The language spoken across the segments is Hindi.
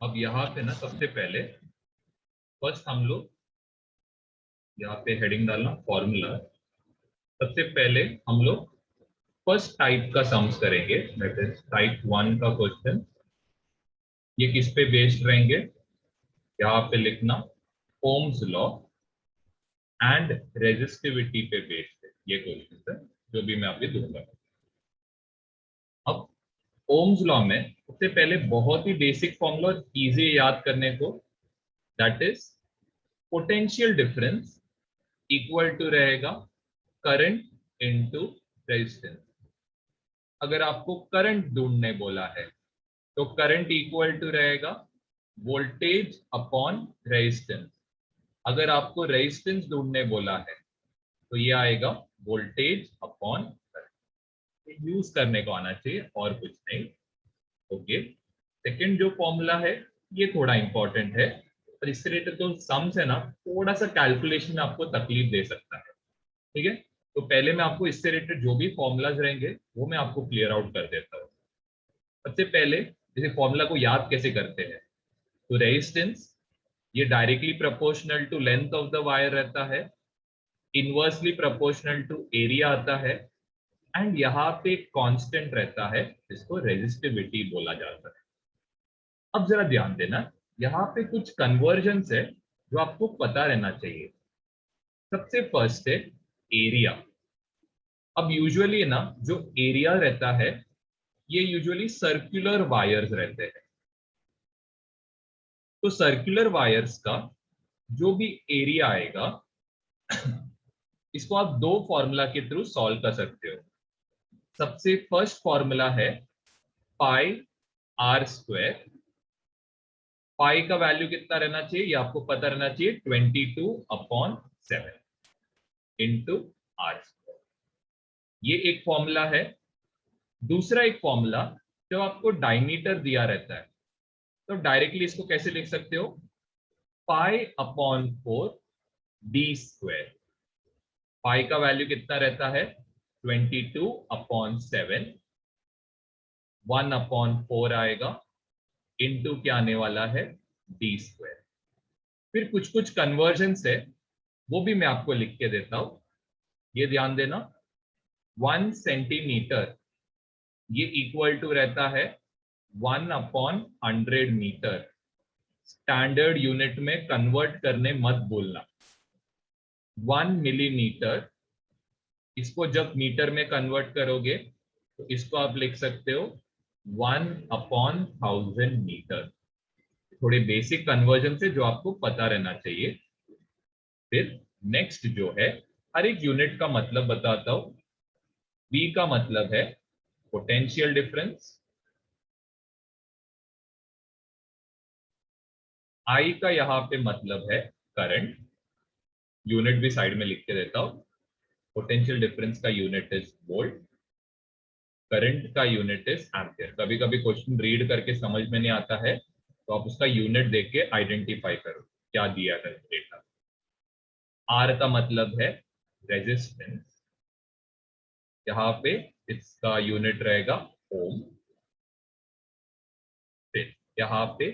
अब यहाँ पे ना सबसे पहले फर्स्ट हम लोग यहाँ पे हेडिंग डालना फॉर्मूला। सबसे पहले हम लोग फर्स्ट टाइप का सम्स करेंगे, दैट इज टाइप 1 का क्वेश्चन। ये किस पे बेस्ड रहेंगे, यहाँ पे लिखना ओम्स लॉ एंड रेजिस्टिविटी पे बेस्ड है ये क्वेश्चन है जो भी मैं अभी दूंगा। अब ओम्स लॉ में सबसे पहले बहुत ही बेसिक फॉर्मूला इजी याद करने को, that is potential difference equal to रहेगा करंट इनटू रेजिस्टेंस। अगर आपको करंट ढूंढने बोला है तो करंट इक्वल टू रहेगा वोल्टेज अपॉन रेजिस्टेंस। अगर आपको रेजिस्टेंस ढूंढने बोला है तो ये आएगा वोल्टेज अपॉन करंट। यूज करने को आना चाहिए और कुछ नहीं। ओके, सेकंड जो फॉर्मूला है ये थोड़ा इंपॉर्टेंट है और इससे रिलेटेड जो सम्स है ना, थोड़ा सा कैलकुलेशन में आपको तकलीफ दे सकता है। ठीक है, तो पहले मैं आपको इससे रिलेटेड जो भी फॉर्मूलाज रहेंगे वो मैं आपको क्लियर आउट कर देता हूँ। सबसे पहले जैसे फॉर्मूला को याद कैसे करते हैं, तो रेजिस्टेंस ये directly proportional to length of the wire रहता है, इनवर्सली प्रोपोर्शनल टू एरिया आता है, एंड यहाँ पे कांस्टेंट रहता है जिसको रेजिस्टिविटी बोला जाता है। अब जरा ध्यान देना, यहाँ पे कुछ कन्वर्जन्स है जो आपको पता रहना चाहिए। सबसे फर्स्ट है एरिया। अब यूजुअली ना जो एरिया रहता है ये यूजुअली सर्कुलर वायर्स रहते हैं। तो सर्कुलर वायर्स का जो भी एरिया आएगा इसको आप दो फॉर्मूला के थ्रू सॉल्व कर सकते हो। सबसे फर्स्ट फॉर्मूला है पाई आर स्क्वायर। पाई का वैल्यू कितना रहना चाहिए ये आपको पता रहना चाहिए, 22/7 इंटू आर स्क्वायर। ये एक फॉर्मूला है। दूसरा एक फॉर्मूला, जब आपको डायमीटर दिया रहता है तो डायरेक्टली इसको कैसे लिख सकते हो, पाई अपॉन 4 डी स्क्वायर। पाई का वैल्यू कितना रहता है 22/7, 1/4 आएगा इंटू क्या आने वाला है डी स्क्वायर। फिर कुछ कुछ कन्वर्जन है वो भी मैं आपको लिख के देता हूं, ये ध्यान देना। 1 सेंटीमीटर ये इक्वल टू रहता है 1/100 मीटर। स्टैंडर्ड यूनिट में कन्वर्ट करने मत भूलना। 1 मिलीमीटर, इसको जब मीटर में कन्वर्ट करोगे तो इसको आप लिख सकते हो 1/1000 मीटर। थोड़े बेसिक कन्वर्जन से जो आपको पता रहना चाहिए। फिर नेक्स्ट जो है, हर एक यूनिट का मतलब बताता हूं। V का मतलब है पोटेंशियल डिफरेंस, I का यहां पे मतलब है करंट। यूनिट भी साइड में लिख के देता हूं। पोटेंशियल डिफरेंस का यूनिट इज वोल्ट, करंट का यूनिट इज एम्पियर। कभी कभी क्वेश्चन रीड करके समझ में नहीं आता है तो आप उसका यूनिट देख के आइडेंटिफाई करो क्या दिया है डेटा। R का मतलब है रेजिस्टेंस, यहाँ पे इसका यूनिट रहेगा ओम। फिर यहाँ पे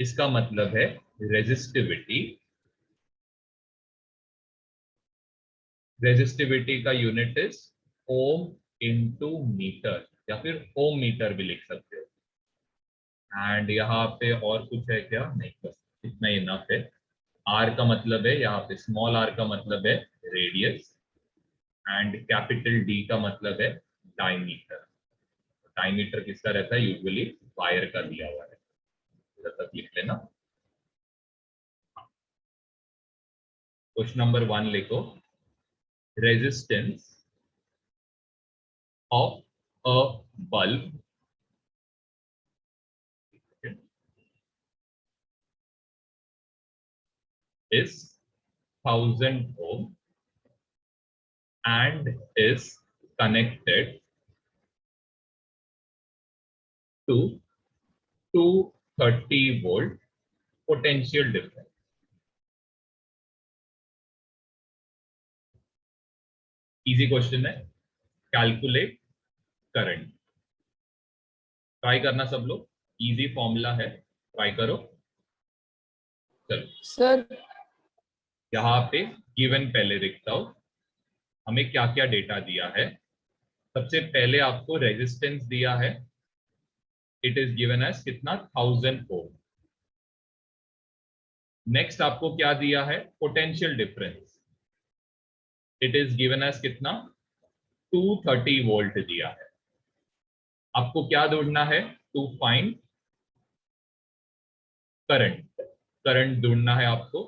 इसका मतलब है रेजिस्टिविटी, रेजिस्टिविटी का unit is ohm into metre, या फिर ओम मीटर भी लिख सकते हो। एंड यहाँ पे और कुछ है क्या, नहीं, बस इतना ही इनफ है। आर का मतलब है, यहाँ पे स्मॉल आर का मतलब है रेडियस, एंड कैपिटल डी का मतलब है डायमीटर। डायमीटर किसका रहता है, यूजुअली वायर का दिया हुआ है, इधर तक लिख लेना। क्वेश्चन नंबर 1 लिखो, resistance of a bulb is 1000 ohm and is connected to 230 volt potential difference। Easy question है। कैलकुलेट करंट, ट्राई करना सब लोग, इजी फॉर्मूला है। ट्राई करो। चलो सर यहाँ पे गिवन पहले लिखता हूं, हमें क्या क्या डेटा दिया है। सबसे पहले आपको रेजिस्टेंस दिया है, इट इज गिवन एज कितना 1000 ओम। नेक्स्ट आपको क्या दिया है, potential difference, it is given as कितना 230 वोल्ट दिया है। आपको क्या ढूंढना है, टू फाइंड करंट, करंट ढूंढना है आपको।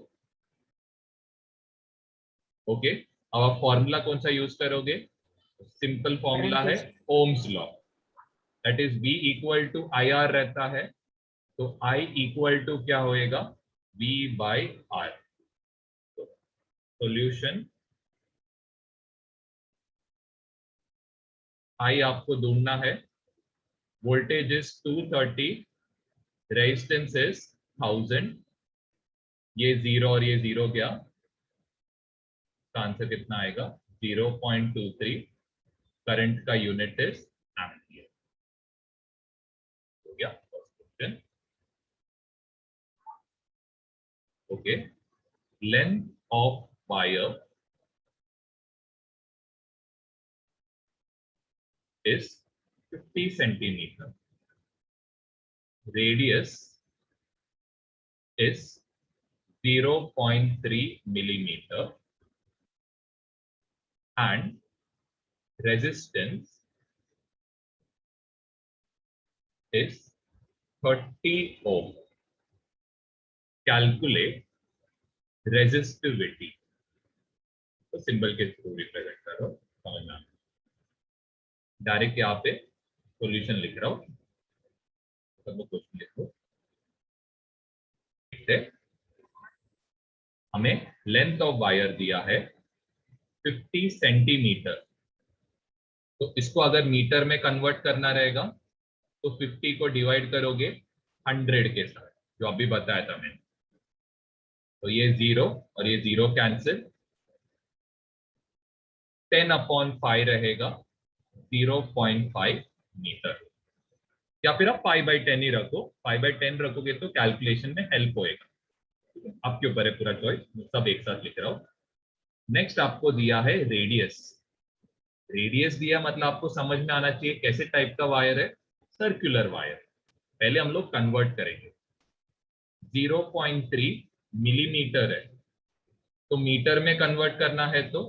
ओके, अब आप फॉर्मूला कौन सा यूज करोगे, सिंपल फॉर्मूला है Ohm's law, that is V equal to IR रहता है, तो I इक्वल टू क्या होएगा, V by R। Solution I आपको ढूंढना है, वोल्टेज इज 230, रेजिस्टेंस इज 1000, ये जीरो और ये जीरो गया, आंसर कितना आएगा 0.23, करंट का यूनिट इज एम्पियर। हो गया question. Okay, length of wire is 50 centimeter, radius is 0.3 millimeter, and resistance is 30 ohm. Calculate resistivity, तो सिंबल के थ्रू रिप्रेजेंट करो, समझना। डायरेक्ट यहाँ पे सॉल्यूशन लिख रहा हूं, सब लोग क्वेश्चन लिखो। हमें लेंथ ऑफ वायर दिया है 50 सेंटीमीटर, तो इसको अगर मीटर में कन्वर्ट करना रहेगा तो 50 को डिवाइड करोगे 100 के साथ, जो अभी बताया था मैंने, तो ये जीरो और ये जीरो कैंसिल, 10/5 रहेगा 0.5 मीटर, या फिर आप π/10 ही रखो, π/10 रखोगे तो कैलकुलेशन में हेल्प होएगा, आपके ऊपर है पूरा चॉइस, सब एक साथ लिख रहा हूं। नेक्स्ट आपको दिया है रेडियस, रेडियस दिया मतलब आपको समझ में आना चाहिए कैसे टाइप का वायर है, सर्कुलर वायर। पहले हम लोग कन्वर्ट करेंगे, 0.3 मिलीमीटर है, तो मीटर में कन्वर्ट करना है तो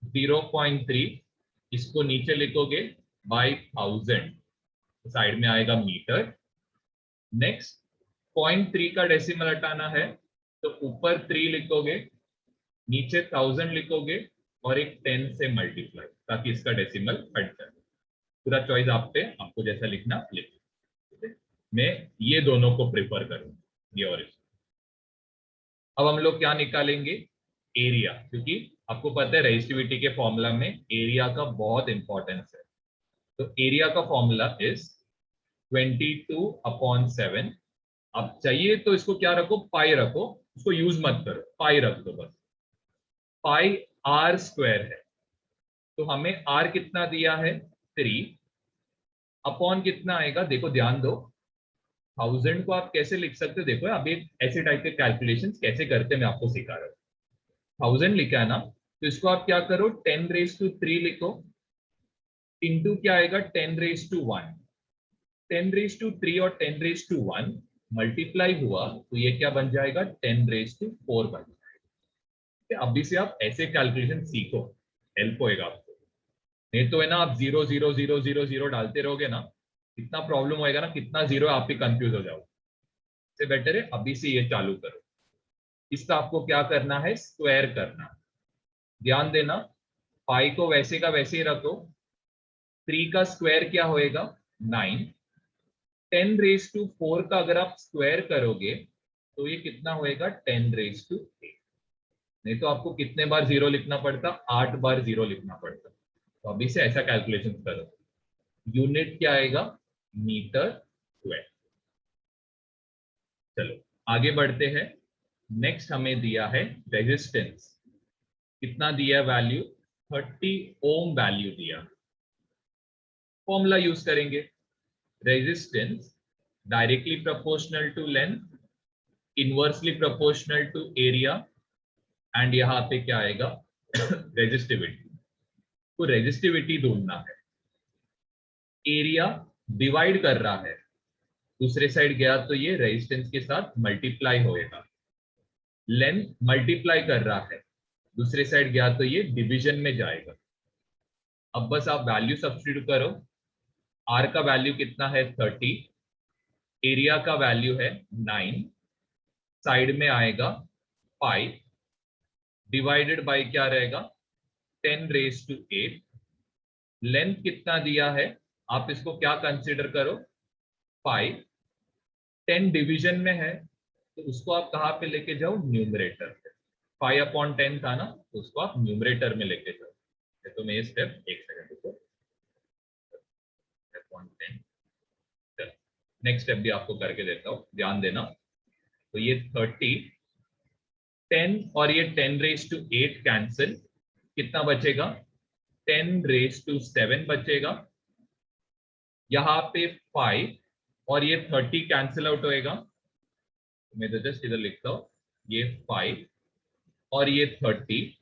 0.3, इसको नीचे लिखोगे बाई 1000, साइड में आएगा मीटर। नेक्स्ट 0.3 का डेसिमल हटाना है तो ऊपर 3 लिखोगे, नीचे 1000 लिखोगे और एक 10 से मल्टीप्लाई, ताकि इसका डेसिमल हट जाए। पूरा चॉइस आप पे, आपको जैसा लिखना लिखो। मैं ये दोनों को प्रेफर करूंगा, ये और इसको। अब हम लोग क्या निकालेंगे, एरिया, क्योंकि आपको पता है रेजिस्टिविटी के फॉर्मूला में एरिया का बहुत इंपॉर्टेंस है। तो एरिया का फॉर्मूला इज 22/7। अब चाहिए तो इसको क्या रखो, पाई रखो, उसको यूज मत करो, पाई रख दो बस। पाई R स्क्वायर है, तो हमें R कितना दिया है 3, अपॉन कितना आएगा, देखो ध्यान दो, 1000 को आप कैसे लिख सकते हो, देखो अभी ऐसे टाइप के कैलकुलेशंस कैसे करते मैं आपको सिखा रहा हूं। 1000 लिखा है ना, तो इसको आप क्या करो 10⁻³ लिखो, इंटू क्या आएगा 10⁻1, 10⁻³ और 10⁻1 मल्टीप्लाई हुआ तो ये क्या बन जाएगा 10⁻4 बन जाएगा। अभी से आप ऐसे कैलकुलेशन सीखो, हेल्प होएगा आपको, नहीं तो है ना आप 0 0 0 0 0 डालते रहोगे ना, कितना प्रॉब्लम होएगा ना, कितना जीरो आप ही कंफ्यूज हो जाओगे। इससे बेटर है अभी से ये चालू करो। इसका आपको क्या करना है, स्क्वायर करना। ध्यान देना, पाई को वैसे का वैसे ही रखो, 3 का स्क्वायर क्या होएगा 9, 10⁻4 का अगर आप स्क्वायर करोगे तो ये कितना होएगा 10⁻8। नहीं तो आपको कितने बार जीरो लिखना पड़ता, 8 बार जीरो लिखना पड़ता। तो अभी से ऐसा कैलकुलेशन करो, यूनिट क्या आएगा मीटर स्क्वायर। चलो आगे बढ़ते हैं। नेक्स्ट हमें दिया है रेजिस्टेंस, कितना दिया वैल्यू 30 ओम वैल्यू दिया। फॉर्मूला यूज करेंगे, resistance directly proportional to length, inversely proportional to area, and यहाँ पे क्या आएगा रेजिस्टिविटी। तो रेजिस्टिविटी ढूंढना है। एरिया डिवाइड कर रहा है, दूसरे साइड गया तो ये रेजिस्टेंस के साथ मल्टीप्लाई होएगा। लेंथ मल्टीप्लाई कर रहा है, दूसरे साइड गया तो ये डिवीजन में जाएगा। अब बस आप वैल्यू सब्स्टिट्यूट करो। आर का वैल्यू कितना है 30, एरिया का वैल्यू है 9, साइड में आएगा 5, डिवाइडेड बाय क्या रहेगा 10⁻⁸। लेंथ कितना दिया है, आप इसको क्या कंसीडर करो 5, 10 डिवीजन में है तो उसको आप कहाँ पे लेके जाओ न्यूमरेटर पे। 5/10 था ना, तो उसको आप न्यूमरेटर में लेके जाओ। तो मैं ये स्टेप एक सेकंड रुको, नेक्स्ट स्टेप भी आपको करके देता हूँ, ध्यान देना। तो ये 30, 10 और ये 10⁻8 कैंसिल, कितना बचेगा 10⁻7 बचेगा। यहाँ पे 5 और ये 30 कैंसिल आउट होएगा, मैं तो जस्ट इधर लिखता हूँ, ये 5 और ये 30,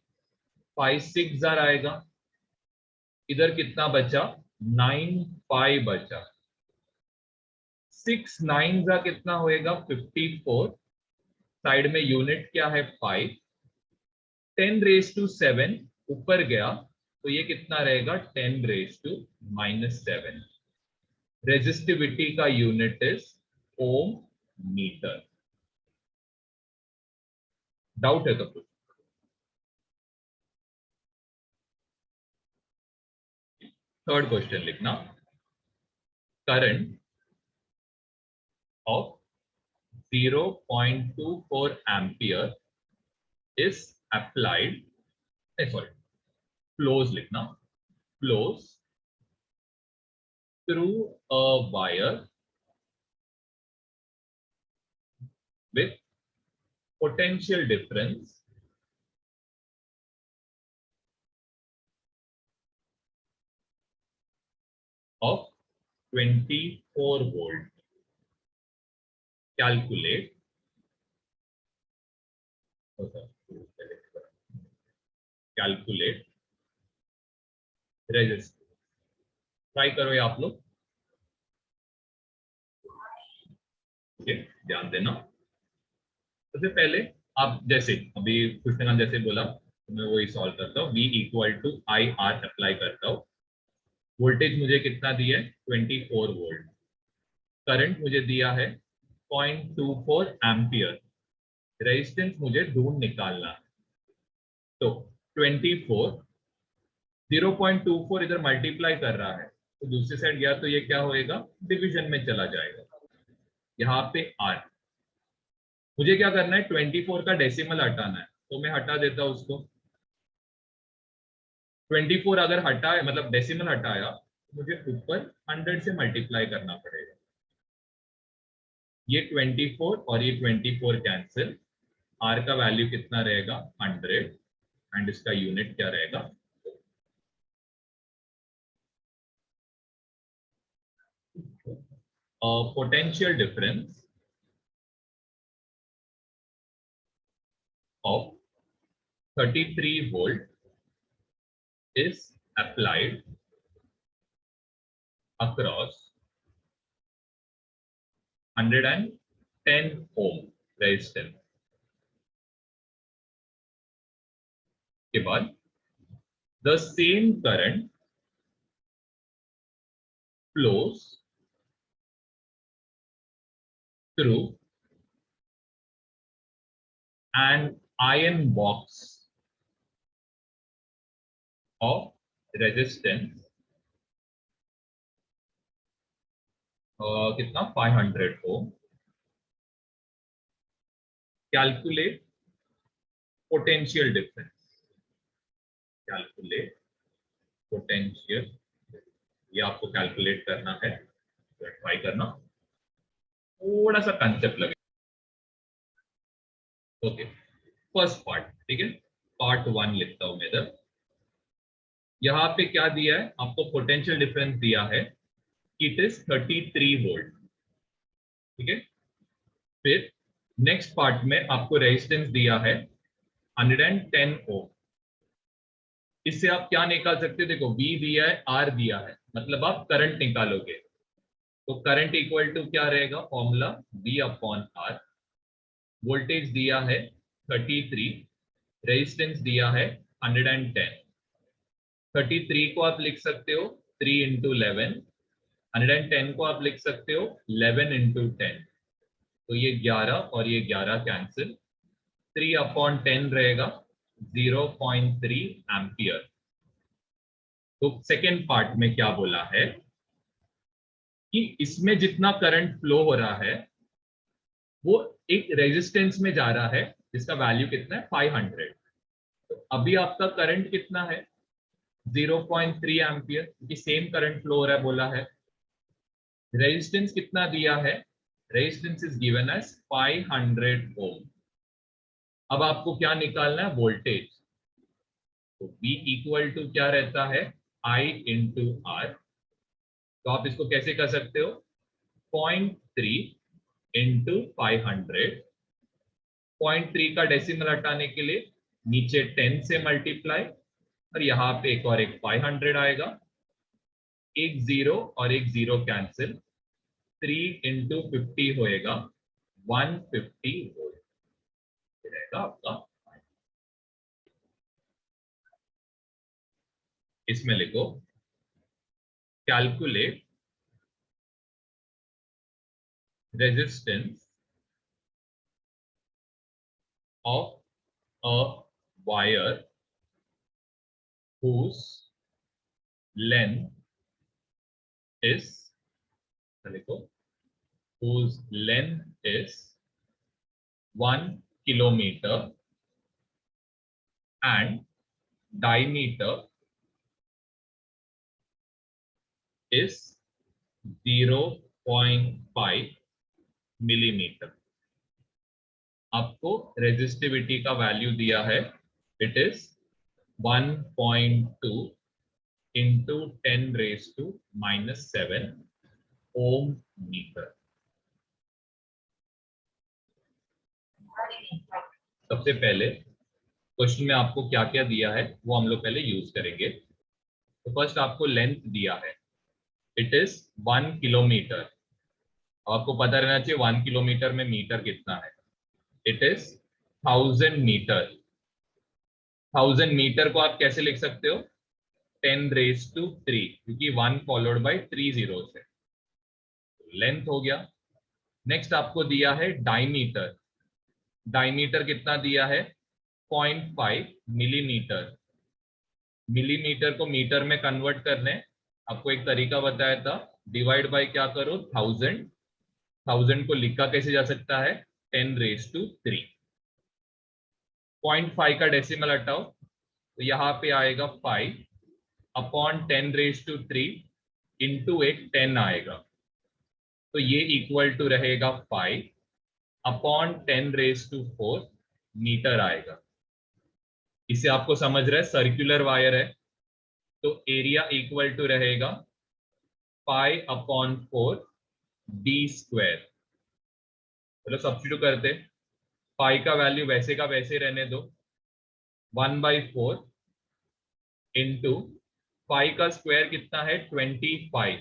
5 6 जार आएगा, इधर कितना बचा 9 5 बचा, 6 9 जा कितना होएगा 54, साइड में यूनिट क्या है 5, 10⁻7 ऊपर गया तो ये कितना रहेगा 10⁻⁻7। रेजिस्टिविटी का unit is ohm metre. Doubt है तो कुछ? थर्ड क्वेश्चन लिखना, current of 0.24 ampere is applied, sorry flows लिखना, flows through a wire with potential difference of 24 volt. Calculate. Calculate resistance. Try करो ये आप लोग, ओके ध्यान देना। सबसे पहले आप जैसे अभी कृष्णकांत जैसे बोला तो मैं वही सॉल्व करता हूँ। V = IR अप्लाई करता हूँ। वोल्टेज मुझे कितना दिया है 24 वोल्ट, करंट मुझे दिया है 0.24 एम्पियर, रेजिस्टेंस मुझे ढूंढ निकालना है। तो 24 0.24 इधर मल्टीप्लाई कर रहा है तो दूसरी साइड गया तो ये क्या होएगा डिवीजन में चला जाएगा। यहाँ पे R मुझे क्या करना है 24 का डेसिमल हटाना है, तो मैं हटा देता हूँ उसको। 24 अगर हटाए मतलब डेसिमल हटाया तो मुझे ऊपर 100 से मल्टीप्लाई करना पड़ेगा। ये 24 और ये 24 कैंसिल, R का वैल्यू कितना रहेगा 100 एंड इसका यूनिट क्या रहेगा potential difference of 33 volt is applied across 110 ohm resistance के बाद the same current flows through an iron box of resistance कितना 500 ohm. Calculate potential difference. Calculate potential, ये आपको कैलकुलेट करना है, ट्राई करना, थोड़ा सा कंसेप्ट लगे। ओके फर्स्ट पार्ट, ठीक है पार्ट 1 लिखता हूं मैं इधर। यहाँ पे क्या दिया है आपको पोटेंशियल डिफरेंस दिया है, इट इज 33 वोल्ट। ठीक है। फिर नेक्स्ट पार्ट में आपको रेजिस्टेंस दिया है 110 ओम। इससे आप क्या निकाल सकते हो, देखो V दिया है, R दिया है, मतलब आप करंट निकालोगे। तो करंट इक्वल टू क्या रहेगा, formula V upon R। Voltage दिया है 33, रेजिस्टेंस दिया है 110। 33 को आप लिख सकते हो 3 इंटू 11, 110 को आप लिख सकते हो 11 इंटू 10। तो ये 11 और ये 11 कैंसिल, 3 अपॉन 10 रहेगा 0.3 एम्पियर। तो सेकेंड पार्ट में क्या बोला है कि इसमें जितना करंट फ्लो हो रहा है वो एक रेजिस्टेंस में जा रहा है जिसका वैल्यू कितना है 500। तो अभी आपका करंट कितना है 0.3 एम्पियर, क्योंकि सेम करंट फ्लो हो रहा है बोला है। रेजिस्टेंस कितना दिया है, रेजिस्टेंस इज गिवन एज 500 ओम। अब आपको क्या निकालना है, वोल्टेज। तो V इक्वल टू क्या रहता है, I इंटू R। तो आप इसको कैसे कर सकते हो, 0.3 इंटू 500। 0.3 का डेसिमल हटाने के लिए नीचे 10 से मल्टीप्लाई, और यहाँ पे एक और एक 500 आएगा, एक जीरो और एक जीरो कैंसिल, 3 इंटू 50 होएगा 150 वोल्ट रहेगा आपका। इसमें लिखो calculate resistance of a wire whose length is, whose length is 1 kilometer and diameter is 0.5 millimeter। आपको रेजिस्टिविटी का वैल्यू दिया है, it is 1.2 into 10⁻⁻7 ohm metre. सबसे पहले क्वेश्चन में आपको क्या क्या दिया है वो हम लोग पहले यूज करेंगे। तो फर्स्ट आपको लेंथ दिया है, इट इज 1 किलोमीटर। आपको पता रहना चाहिए 1 किलोमीटर में मीटर कितना है, इट इज 1000 मीटर। 1000 मीटर को आप कैसे लिख सकते हो, 10⁻3, क्योंकि 1 फॉलोड बाय 3 जीरो है। लेंथ हो गया। नेक्स्ट आपको दिया है डायमीटर। डायमीटर कितना दिया है, 0.5 मिलीमीटर। मिलीमीटर को मीटर में कन्वर्ट करने आपको एक तरीका बताया था, डिवाइड बाय क्या करो 1000। 1000 को लिखा कैसे जा सकता है, 10⁻3। 0.5 का डेसिमल हटाओ तो यहाँ पे आएगा 5 अपॉन 10⁻3 इंटू एक 10 आएगा, तो ये इक्वल टू रहेगा 5 अपॉन 10⁻4 मीटर आएगा। इसे आपको समझ रहे, सर्कुलर वायर है तो एरिया इक्वल टू रहेगा पाई अपॉन 4 डी स्क्वायर। चलो सब्स्टिट्यूट करते, पाई का वैल्यू वैसे का वैसे रहने दो, 1/4 इंटू पाई का स्क्वायर कितना है 25।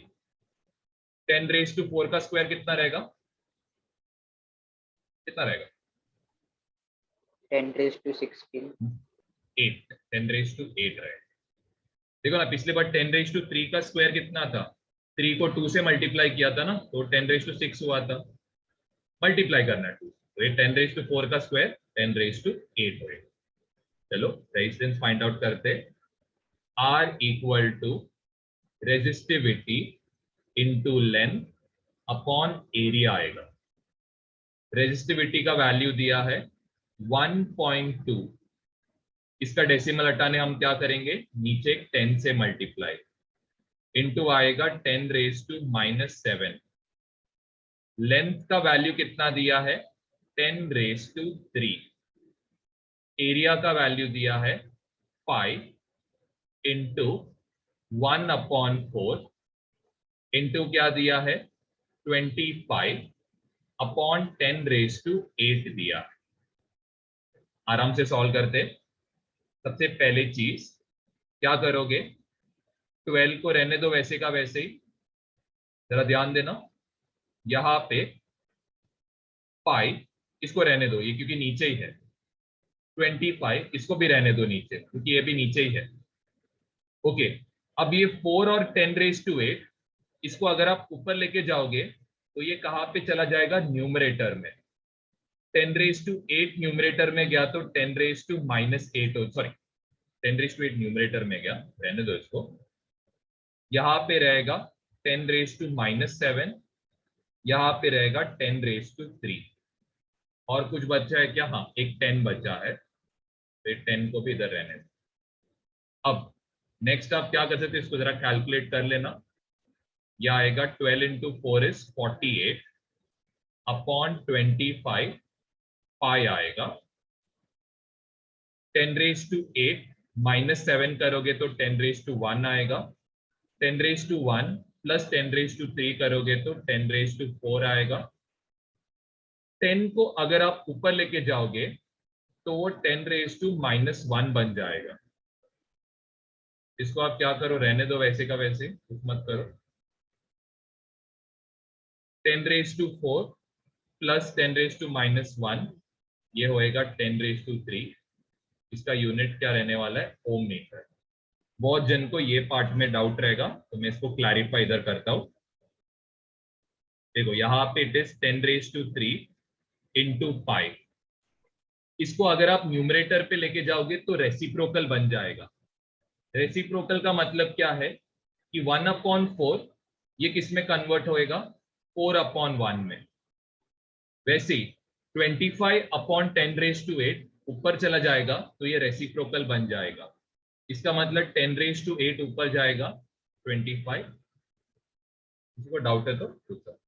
10⁻4 का स्क्वायर कितना रहेगा, कितना रहेगा 10⁻16। 8। 10⁻8 रहेगा। देखो ना, पिछले बार 10⁻3 का स्क्वायर कितना था, 3 को 2 से मल्टीप्लाई किया था ना, तो 10⁻6 हुआ था। मल्टीप्लाई करना है 2, तो ये 10⁻4 का स्क्वायर 10⁻8 होगा। चलो रेजिस्टेंस फाइंड आउट करते, R equal to resistivity into length upon area आएगा। रेजिस्टिविटी का वैल्यू दिया है 1.2, इसका डेसिमल हटाने हम क्या करेंगे, नीचे 10 से मल्टीप्लाई, इंटू आएगा 10⁻⁻7। लेंथ का वैल्यू कितना दिया है 10⁻3। एरिया का वैल्यू दिया है 5 इंटू 1/4 इंटू क्या दिया है 25 अपॉन 10⁸ दिया। आराम से सॉल्व करते। सबसे पहले चीज क्या करोगे, 12 को रहने दो वैसे का वैसे ही, जरा ध्यान देना। यहां पे पाई इसको रहने दो, ये क्योंकि नीचे ही है। 25 इसको भी रहने दो नीचे, क्योंकि ये भी नीचे ही है। ओके, अब ये 4 और 10⁸ इसको अगर आप ऊपर लेके जाओगे तो ये कहां पे चला जाएगा, न्यूमरेटर में। 10⁸ न्यूमरेटर में गया तो 10⁻⁻8 सॉरी 10⁸ न्यूमरेटर में गया, रहने दो इसको। यहां पे रहेगा 10⁻⁻7, यहां पे रहेगा 10⁻3। और कुछ बचा है क्या, हाँ एक 10 बचा है, तो 10 को भी इधर रहने दो। अब नेक्स्ट आप क्या कर सकते हैं, इसको जरा कैलकुलेट कर लेना। यह आएगा 12 इंटू 4 इज 48 अपॉन 25 पाई आएगा। 10⁸ -7 करोगे तो 10⁻1 आएगा। 10⁻1 प्लस 10⁻3 करोगे तो 10⁻4 आएगा। 10 को अगर आप ऊपर लेके जाओगे तो वो 10⁻−1 बन जाएगा। इसको आप क्या करो, रहने दो वैसे का वैसे, कुछ मत करो। 10⁻4 प्लस 10⁻−1 ये होएगा 10⁻3। इसका यूनिट क्या रहने वाला है, ओम मीटर। बहुत जन को ये पार्ट में डाउट रहेगा, तो मैं इसको क्लैरिफाई इधर करता हूं। देखो यहाँ पे इट इज 10⁻3 इंटू पाई। इसको अगर आप न्यूमरेटर पे लेके जाओगे तो रेसिप्रोकल बन जाएगा। रेसिप्रोकल का मतलब क्या है कि 1/4 ये किस में कन्वर्ट होएगा, 4/1 में। वैसे ही 25/10⁸ ऊपर चला जाएगा तो ये रेसिप्रोकल बन जाएगा। इसका मतलब 10⁸ ऊपर जाएगा 25। किसी को डाउट है तो पूछो।